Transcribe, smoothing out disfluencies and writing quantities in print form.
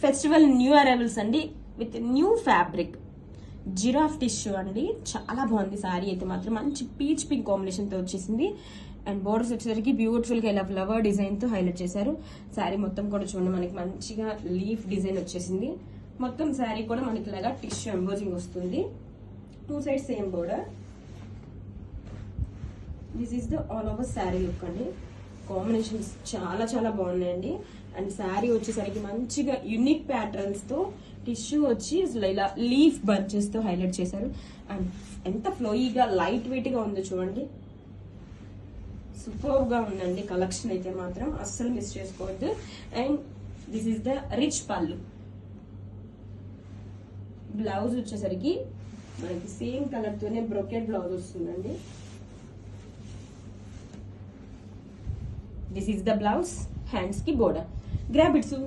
Festival new arrivals అండి with new fabric giraffe tissue అండి. చాలా బాగుంది సారీ అయితే మాత్రం. మంచి పీచ్ పింక్ కాంబినేషన్ తో వచ్చేసింది. అండ్ బోర్డర్స్ వచ్చేసరికి బ్యూటిఫుల్ గా ఇలా ఫ్లవర్ డిజైన్ తో హైలైట్ చేశారు. శారీ మొత్తం కూడా చూడండి మనకి మంచిగా లీఫ్ డిజైన్ వచ్చేసింది. మొత్తం శారీ కూడా మనకి ఇలాగా టిష్యూ ఎంబోజింగ్ వస్తుంది. Two side same border. This is the all over sari look అండి. కాంబినేషన్స్ చాలా చాలా బాగున్నాయండి. అండ్ శారీ వచ్చేసరికి మంచిగా యునిక్ ప్యాటర్న్స్ తో టిష్యూ వచ్చి ఇలా లీఫ్ బంచెస్ తో హైలైట్ చేశారు. అండ్ ఎంత ఫ్లోయిగా లైట్ వెయిట్ గా ఉందో చూడండి. సూపర్ గా ఉందండి కలెక్షన్ అయితే మాత్రం అస్సలు మిస్ చేసుకోవద్దు. And this is the rich పళ్ళు. బ్లౌజ్ వచ్చేసరికి మనకి సేమ్ కలర్ తోనే బ్రోకెట్ బ్లౌజ్ వస్తుందండి. This is the blouse. Hands కి బోర్డర్. Grab it soon.